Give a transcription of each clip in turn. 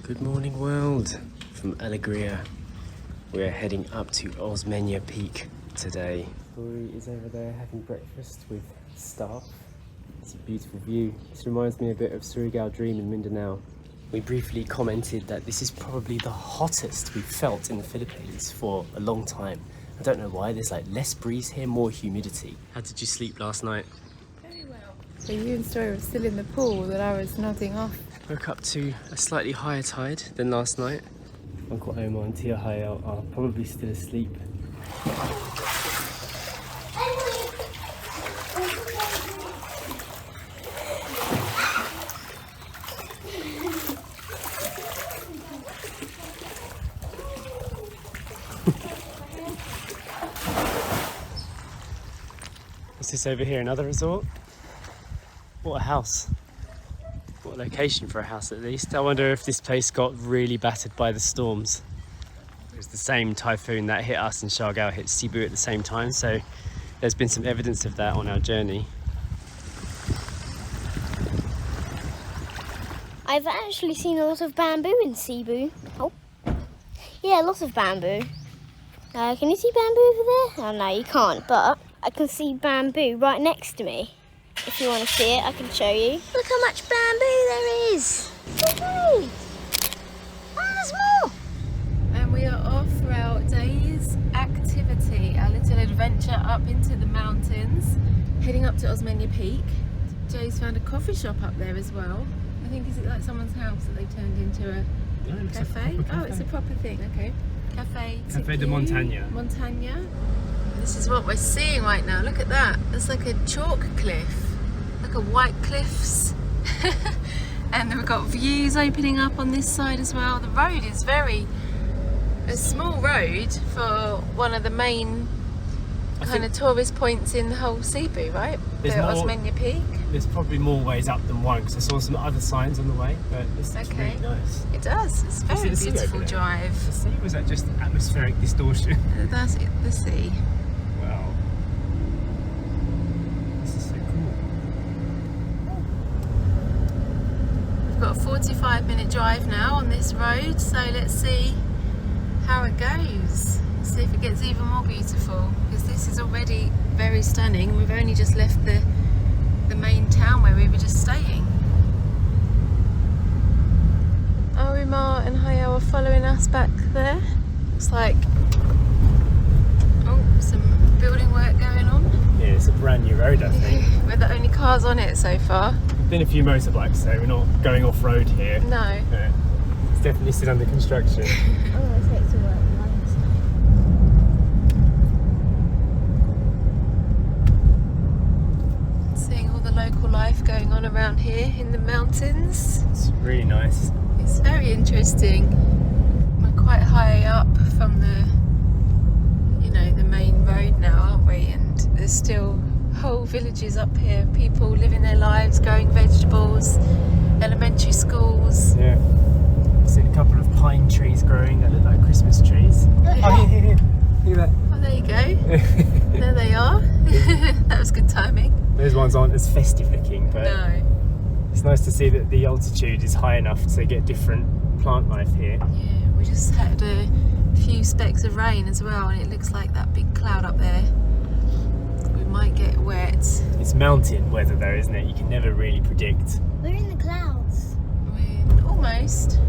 Good morning, world. From Alegria, we're heading up to Osmena Peak today. Story is over there having breakfast with staff. It's a beautiful view. This reminds me a bit of Surigao Dream in Mindanao. We briefly commented that this is probably the hottest we've felt in the Philippines for a long time. I don't know why, there's like less breeze here, more humidity. How did you sleep last night? Very well. So you and Story were still in the pool that I was nodding off. Woke up to a slightly higher tide than last night. Uncle Omar and Tia Hayao are probably still asleep. What's this over here? Another resort? What a house. What a location for a house at least. I wonder if this place got really battered by the storms. It was the same typhoon that hit us in Siargao, hit Cebu at the same time, so there's been some evidence of that on our journey. I've actually seen a lot of bamboo in Cebu. Oh, yeah, lots of bamboo. Can you see bamboo over there? Oh no, you can't, but I can see bamboo right next to me. If you want to see it, I can show you. Look how much bamboo there is. Woohoo! Oh, there's more. And we are off for our day's activity, our little adventure up into the mountains, heading up to Osmena Peak. Jay's found a coffee shop up there as well. I think, is it like someone's house that they turned into a cafe? Oh, it's a proper thing, okay. Cafe de Montaña. Montaña. This is what we're seeing right now. Look at that. It's like a chalk cliff. Like a white cliffs. And we've got views opening up on this side as well. The road is a small road for one of the main kind of tourist points in the whole Cebu, right? The Osmena Peak. There's probably more ways up than one because I saw some other signs on the way, but this looks really nice. It does. It's a very beautiful drive. The sea, was that just atmospheric distortion? That's it, the sea. Wow. This is so cool. We've got a 45-minute drive now on this road, so let's see how it goes. See if it gets even more beautiful, because this is already very stunning. We've only just left the main town where we were just staying. Omar and Hayao are following us back there. Looks like some building work going on. Yeah, it's a brand new road, I think. We're the only cars on it so far. There's been a few motorbikes, so we're not going off-road here. No. It's definitely still under construction. I'm going to take to work. Seeing all the local life going on around here in the mountains. It's really nice. It's very interesting. We're quite high up from the main road now, aren't we? And there's still whole villages up here, people living their lives, growing vegetables, elementary schools. Yeah. I've seen a couple of pine trees growing that look like Christmas trees. Oh, here. Look at that. Oh, there you go. There they are. That was good timing. Those ones aren't as festive looking, but No. it's nice to see that the altitude is high enough to get different plant life here. Yeah, we just had a few specks of rain as well, and it looks like that big cloud up there. We might get wet. It's mountain weather though, isn't it? You can never really predict. We're in the clouds. We're almost.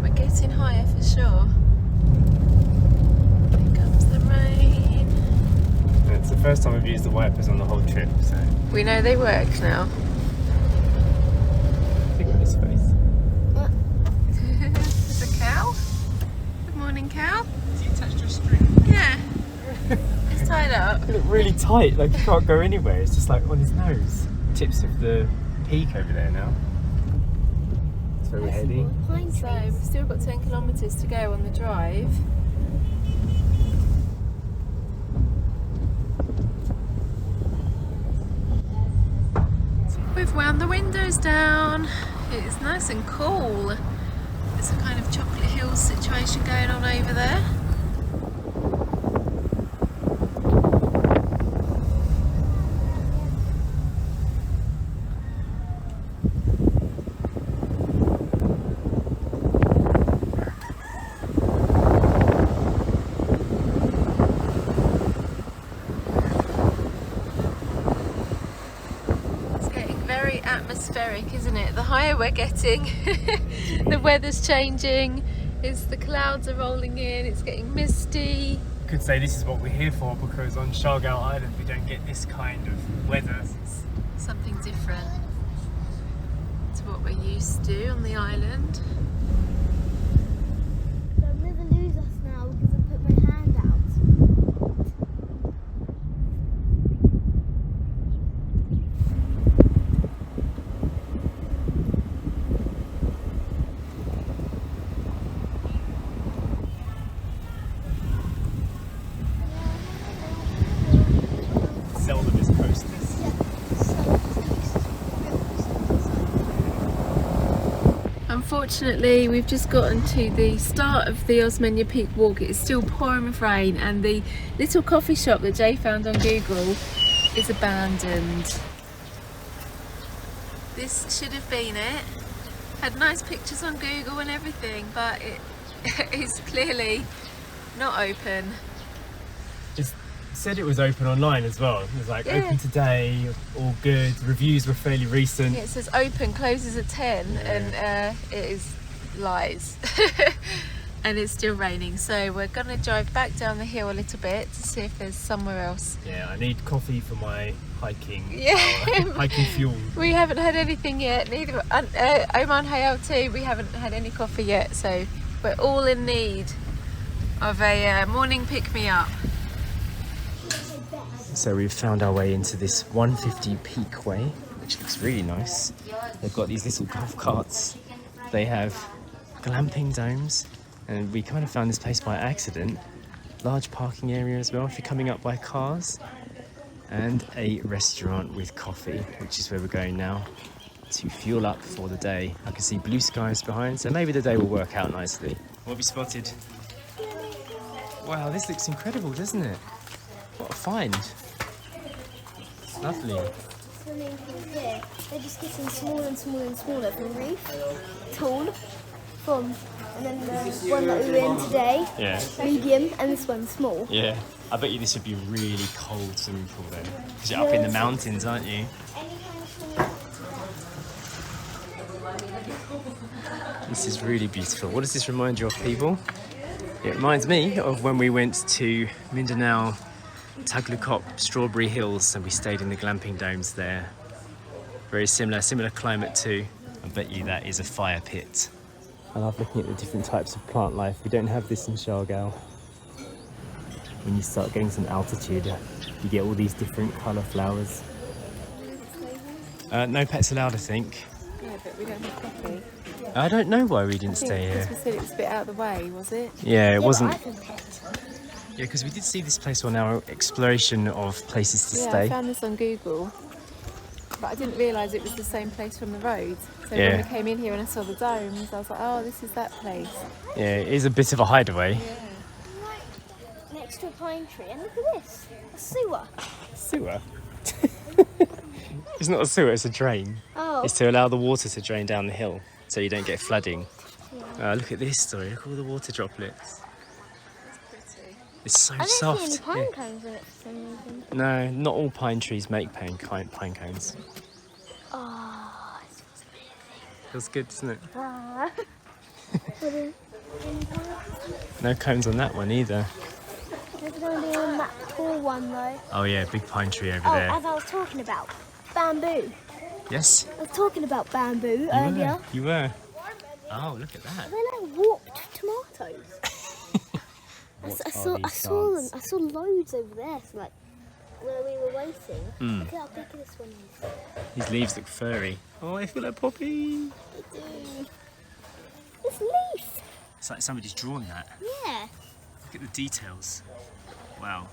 We're getting higher for sure. Here comes the rain. It's the first time I've used the wipers on the whole trip, so We know they work now. think of this face. There's a cow. Good morning, cow. Has he attached to a string? Yeah. It's tied up. They look really tight, like you can't go anywhere. It's just like on his nose. Tips of the peak over there now. It's very heady. Pine So trees. we've still got 10 kilometres to go on the drive. We've wound the windows down. It is nice and cool. There's a kind of chocolate hills situation going on over there. we're getting. The weather's changing, the clouds are rolling in, it's getting misty. Could say this is what we're here for, because on Siargao Island we don't get this kind of weather. It's something different to what we're used to on the island. They'll never lose us now because I put my hand out. Seldom is coasters. Unfortunately, we've just gotten to the start of the Osmena Peak walk. It is still pouring with rain, and the little coffee shop that Jay found on Google is abandoned. This should have been it. Had nice pictures on Google and everything, but it is clearly not open. Just said it was open online as well. It was like Yeah. open today, all good. Reviews were fairly recent. Yeah, it says open, closes at 10, and it is lies. And it's still raining, so we're gonna drive back down the hill a little bit to see if there's somewhere else. Yeah, I need coffee for my hiking. Yeah. Hiking fuel. We haven't had anything yet, neither Oman Hayal too, we haven't had any coffee yet, so we're all in need of a morning pick-me-up. So we've found our way into this 150 Peak Way, which looks really nice. They've got these little golf carts. They have glamping domes, and we kind of found this place by accident. Large parking area as well if you're coming up by cars, and a restaurant with coffee, which is where we're going now to fuel up for the day. I can see blue skies behind, so maybe the day will work out nicely. What have you spotted? Wow, this looks incredible, doesn't it? What a find. Lovely. Swimming pools here, they're just getting smaller and smaller and smaller from reef, tall, and then the one that we were in today, Yeah. medium, and this one's small. Yeah. I bet you this would be a really cold swimming pool then. Because you're up in the mountains, aren't you? This is really beautiful. What does this remind you of, people? It reminds me of when we went to MINDANAO, Taglukop, Strawberry Hills, and we stayed in the glamping domes there. Very similar climate too. I bet you that is a fire pit. I love looking at the different types of plant life. We don't have this in Siargao. When you start getting some altitude, you get all these different colour flowers. No pets allowed, I think. Yeah, but we don't have coffee. I don't know why we didn't stay here. Because we said it was a bit out of the way, was it? Yeah, it wasn't. But I can pet. Yeah, because we did see this place on our exploration of places to Yeah, I stay. found this on Google, but I didn't realise it was the same place from the road. So Yeah. when we came in here and I saw the domes, I was like, oh, this is that place. Yeah, it is a bit of a hideaway. Right next to a pine tree, and look at this, a sewer. Sewer? It's not a sewer, it's a drain. Oh. It's to allow the water to drain down the hill so you don't get flooding. Look at this story, look at all the water droplets. It's so I don't soft. see any pine Yeah. cones in it for some reason. No, not all pine trees make pine cones. Oh, it smells amazing. Feels good, doesn't it? Ah. No cones on that one either. There's going to be on that tall one though. Oh yeah, big pine tree over Oh, there. as I was talking about, bamboo. Yes? I was talking about bamboo earlier. You were. Oh, look at that. They're like warped tomatoes. What I are saw these them. plants? I saw loads over there. So like where we were waiting. Mm. Look at how big this one is. These leaves look furry. Oh, I feel like Poppy. They do. This leaf. It's like somebody's drawn that. Yeah. Look at the details. Wow.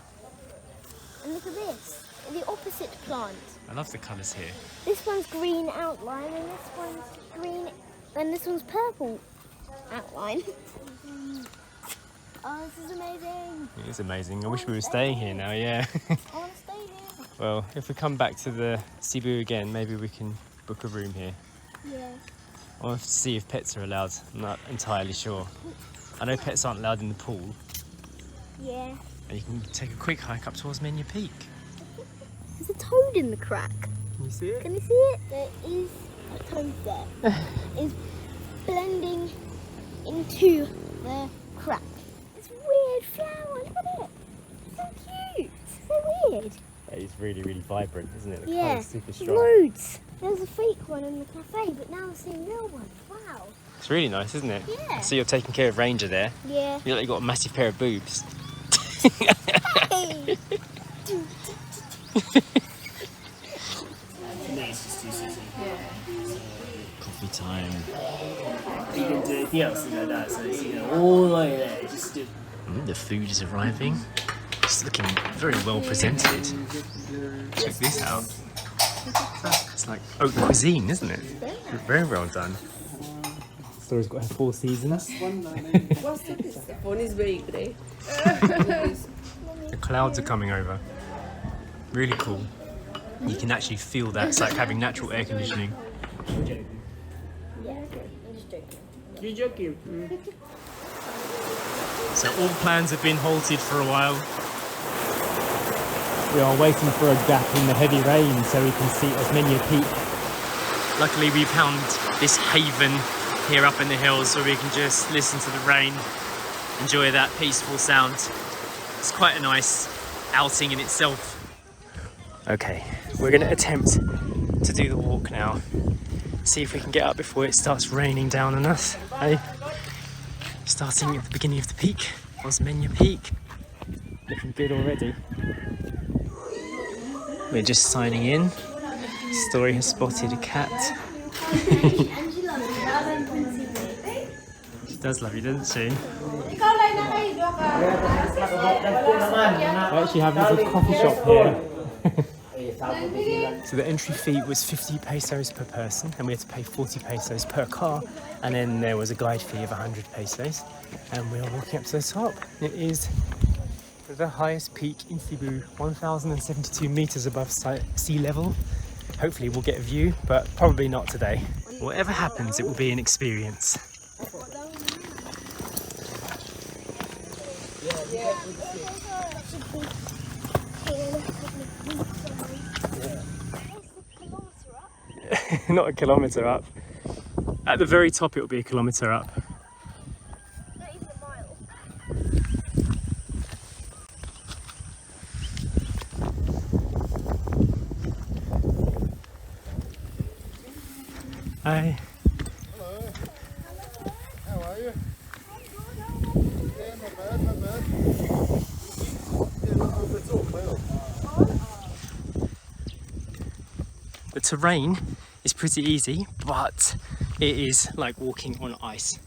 And look at this. The opposite plant. I love the colours here. This one's green outline, and this one's green, and this one's purple outline. Oh, this is amazing. It is amazing. I wish we were staying here now, yeah. I want to stay here. Well, if we come back to the Cebu again, maybe we can book a room here. Yeah. I'll have to see if pets are allowed. I'm not entirely sure. I know pets aren't allowed in the pool. Yeah. And you can take a quick hike up towards Osmena Peak. There's a toad in the crack. Can you see it? Can you see it? There is that toes there is blending into the crack. It's weird flower, look at it. So cute, so weird. It's really, really vibrant, isn't it? The Yeah, colour's super strong. loads. There was a fake one in the cafe, but now I'm seeing real ones. Wow. It's really nice, isn't it? Yeah. So you're taking care of Ranger there. Yeah. You look like you've got a massive pair of boobs. Hey. Coffee time. You can do anything else to go that, so it's, you know, all the way there. Just do. The food is arriving. It's looking very well presented. Check this out. It's like haute cuisine, isn't it? Very well done. Story's got her 4 seasons. Phone is very great. The clouds are coming over. Really cool. You can actually feel that. It's like having natural air conditioning. You're joking. So all plans have been halted for a while. We are waiting for a gap in the heavy rain so we can see Osmena Peak. Luckily we found this haven here up in the hills so we can just listen to the rain, enjoy that peaceful sound. It's quite a nice outing in itself. Okay, we're going to attempt to do the walk now. See if we can get up before it starts raining down on us. Hey? Starting at the beginning of the peak, Osmena Peak. Looking good already. We're just signing in. Story has spotted a cat. She does love you, doesn't she? We actually have a little coffee shop here. So the entry fee was 50 pesos per person and we had to pay 40 pesos per car, and then there was a guide fee of 100 pesos, and we are walking up to the top. It is the highest peak in Cebu, 1,072 meters above sea level. Hopefully we'll get a view, but probably not today. Whatever happens, it will be an experience. Not a kilometre up. At the very top it will be a kilometre up. Not even a mile. Hi. Hello. How are you? Yeah, not bad, not bad. Yeah, not at all, The terrain is pretty easy, but it is like walking on ice.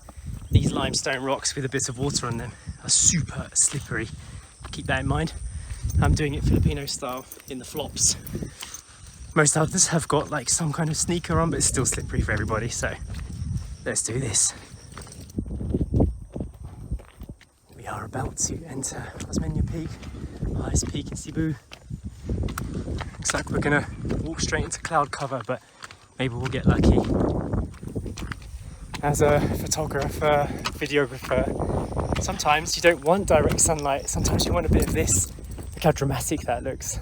These limestone rocks with a bit of water on them are super slippery. Keep that in mind. I'm doing it Filipino style in the flops. Most others have got like some kind of sneaker on, but it's still slippery for everybody, so let's do this. We are about to enter Osmena Peak, highest peak in Cebu. Looks like we're gonna walk straight into cloud cover, but maybe we'll get lucky. As a photographer, videographer, sometimes you don't want direct sunlight, sometimes you want a bit of this. Look how dramatic that looks.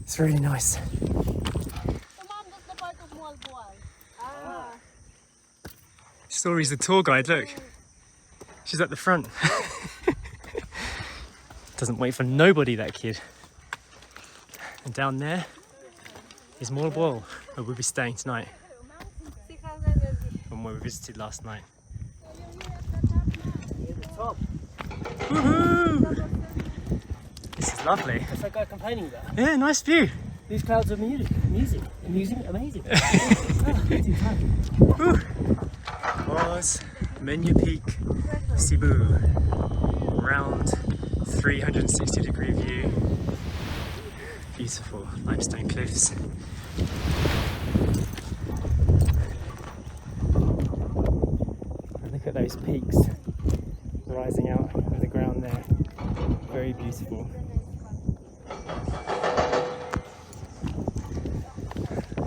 It's really nice. Story's the tour guide, look. She's at the front. Doesn't wait for nobody, that kid. And down there is Morbol, where we'll be staying tonight. From where we visited last night. Woohoo! This is lovely. What's that guy complaining about? Yeah, nice view. These clouds are amusing, amazing. Woo! Osmena Peak, Cebu. Round 360-degree view. Beautiful limestone cliffs. And look at those peaks rising out of the ground there. Very beautiful.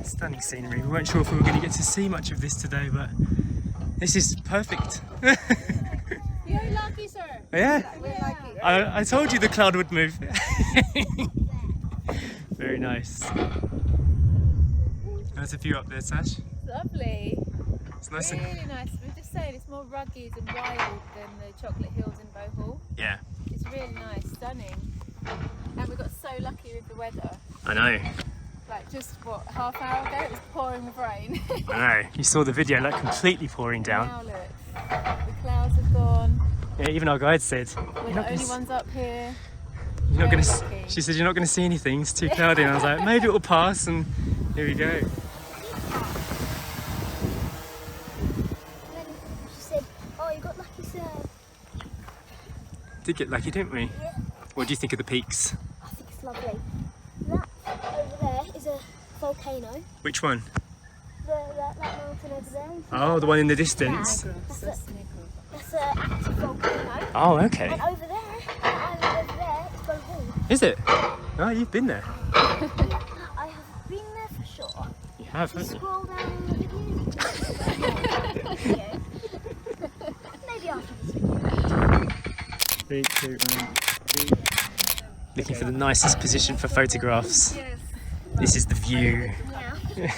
Stunning scenery. We weren't sure if we were going to get to see much of this today, but this is perfect. You're lucky, sir. Yeah? We're lucky. I told you the cloud would move. Very nice. There's a view up there, Sash. Lovely. It's nice Really nice. We were just saying it's more rugged and wild than the chocolate hills in Bohol. Yeah, It's really nice, stunning. And we got so lucky with the weather. I know. Like just what, half hour ago it was pouring with rain. I know. You saw the video, like completely pouring down. Now look, the clouds have gone. Yeah, even our guide said, We're the only ones up here. you're not Very gonna. lucky. She said you're not gonna see anything. It's too cloudy. And I was like, maybe it will pass. And here we go. And then she said, oh, you got lucky, sir. Did get lucky, didn't we? Yeah. What do you think of the peaks? I think it's lovely. That over there is a volcano. Which one? That mountain over there. Oh, the one in the distance. That's an active volcano. Oh, okay. And over there, that island over there, it's Bohol. Is it? Oh, you've been there. I have been there for sure. You have, haven't you? Scroll down the video. Maybe after this video. 3, 2, 1. Looking for the nicest position for photographs. Yes. This is the view. Yeah.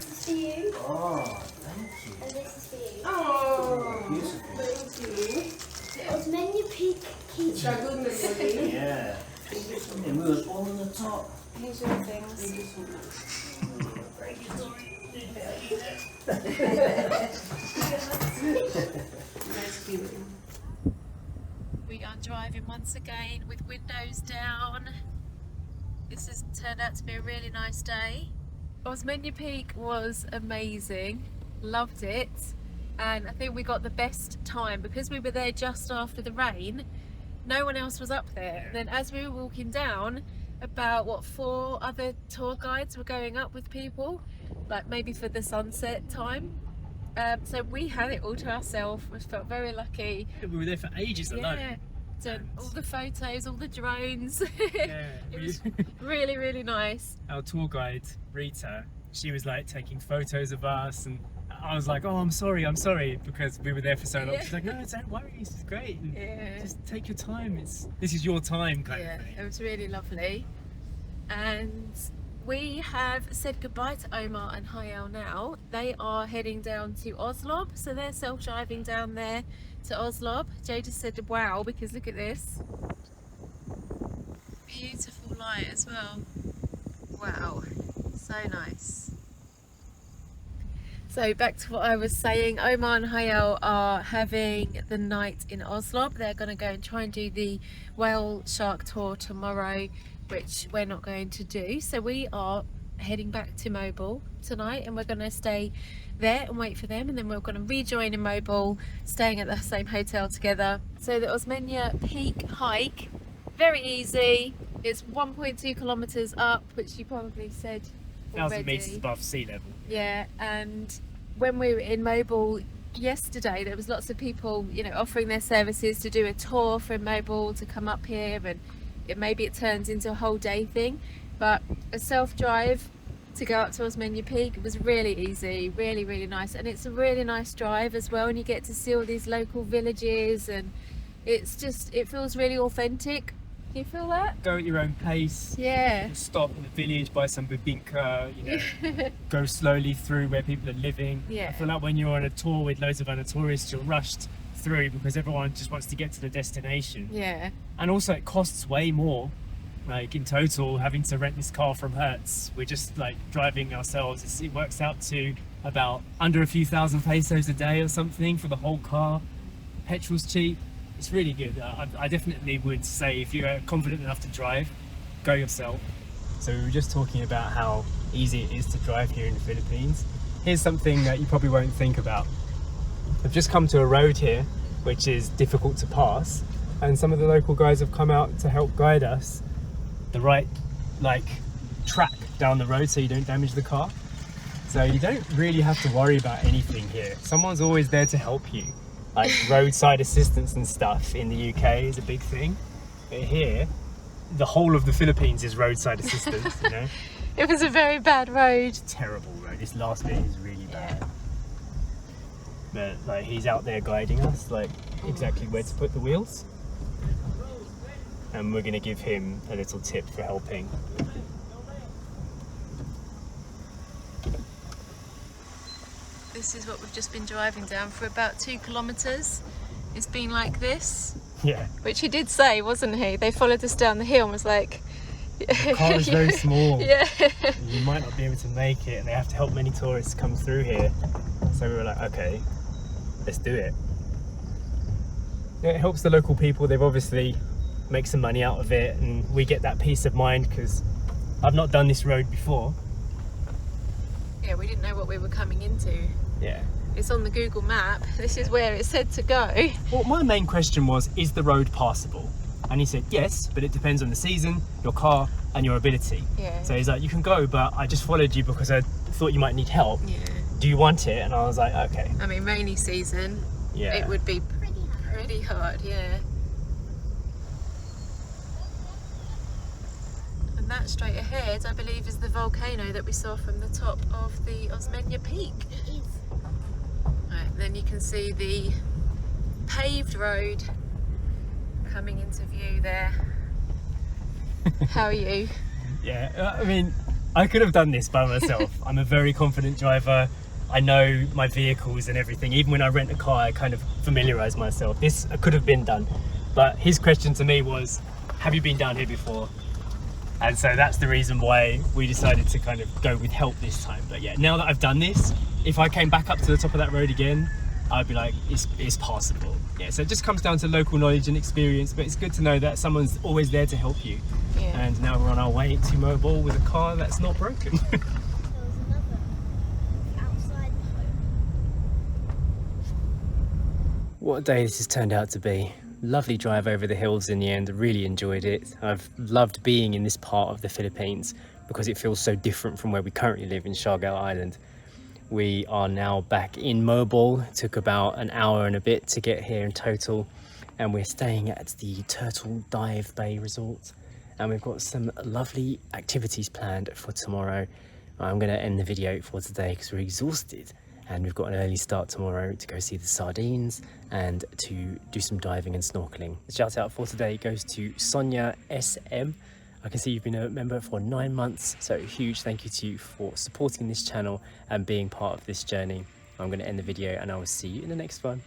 For you. Oh, thank you. And this is for you. Oh, Beautiful. Osmena Peak keychain. Yeah. And we was all on the top. here's your things. Thank you, Story. We are driving once again with windows down. This has turned out to be a really nice day. Osmena Peak was amazing, loved it, and I think we got the best time because we were there just after the rain. No one else was up there. And then as we were walking down, about 4 other tour guides were going up with people, like maybe for the sunset time. So we had it all to ourselves. We felt very lucky. We were there for ages alone. Yeah, done all the photos, all the drones. Yeah, It was really, really nice. our tour guide Rita, she was like taking photos of us, and I was like, oh, I'm sorry, because we were there for so long. Yeah. She's like, no, don't worry, this is great. And Yeah. just take your time. This is your time, kind Yeah, of thing. it was really lovely. And we have said goodbye to Omar and Jmayel now. They are heading down to Oslo, so they're self-driving down there to Oslo. Joe just said wow, because look at this. Beautiful light as well. Wow, so nice. So back to what I was saying, Omar and Jmayel are having the night in Oslo. They're going to go and try and do the whale shark tour tomorrow, which we're not going to do. So we are heading back to Mobile tonight, and we're going to stay there and wait for them, and then we're going to rejoin in Mobile, staying at the same hotel together. So the Osmena Peak hike, very easy. It's 1.2 kilometers up, which you probably said 1,000 already. meters above sea level. Yeah, and when we were in Mobile yesterday, there was lots of people, you know, offering their services to do a tour from Mobile to come up here, and maybe it turns into a whole day thing. But a self-drive to go up to Osmena Peak was really easy, really, really nice, and it's a really nice drive as well, and you get to see all these local villages, and it's just, it feels really authentic. Do you feel that? Go at your own pace. Yeah. Stop in the village, buy some bubinka, you know, go slowly through where people are living. Yeah. I feel like when you're on a tour with loads of other tourists, you're rushed through because everyone just wants to get to the destination. Yeah. And also it costs way more. Like in total, having to rent this car from Hertz, we're just like driving ourselves. It works out to about under a few thousand pesos a day or something for the whole car. Petrol's cheap. It's really good. I definitely would say if you're confident enough to drive, go yourself. So we were just talking about how easy it is to drive here in the Philippines. Here's something that you probably won't think about. I've just come to a road here which is difficult to pass, and some of the local guys have come out to help guide us the right track down the road so you don't damage the car. So you don't really have to worry about anything here. Someone's always there to help you. Like roadside assistance and stuff in the UK is a big thing, but here the whole of the Philippines is roadside assistance. You know, It was a very bad road. terrible road. This last bit is really bad. But like he's out there guiding us like exactly where to put the wheels, and we're going to give him a little tip for helping. This is what we've just been driving down for about 2 kilometres. It's been like this, Yeah, which he did say, wasn't he? They followed us down the hill and was like, the car is very small. yeah. You might not be able to make it, and they have to help many tourists come through here. So we were like, okay, let's do it. It helps the local people. They've obviously make some money out of it, and we get that peace of mind because I've not done this road before. Yeah, we didn't know what we were coming into. Yeah. It's on the Google map. This is where it said to go. Well, my main question was, is the road passable? And he said yes, but it depends on the season, your car, and your ability. Yeah. So he's like, you can go, but I just followed you because I thought you might need help. Yeah. Do you want it? And I was like, okay. I mean, rainy season, Yeah. it would be pretty hard, yeah. And that straight ahead, I believe, is the volcano that we saw from the top of the Osmena Peak. It is. Right, then you can see the paved road coming into view there. How are you? Yeah, I mean, I could have done this by myself. I'm a very confident driver. I know my vehicles and everything. Even when I rent a car, I kind of familiarise myself. This could have been done. But his question to me was, have you been down here before? And so that's the reason why we decided to kind of go with help this time. But yeah, now that I've done this, if I came back up to the top of that road again, I'd be like, it's passable. Yeah, so it just comes down to local knowledge and experience, but it's good to know that someone's always there to help you. Yeah. And now we're on our way to Mobile with a car that's not broken. There was another outside the home. What a day this has turned out to be. Lovely drive over the hills in the end, really enjoyed it. I've loved being in this part of the Philippines because it feels so different from where we currently live in Siargao Island. We are now back in Mobile. It took about an hour and a bit to get here in total, and we're staying at the Turtle Dive Bay Resort, and we've got some lovely activities planned for tomorrow. I'm going to end the video for today because we're exhausted, and we've got an early start tomorrow to go see the sardines and to do some diving and snorkeling. The shout out for today goes to Sonia SM. I can see you've been a member for 9 months, so a huge thank you to you for supporting this channel and being part of this journey. I'm going to end the video and I will see you in the next one.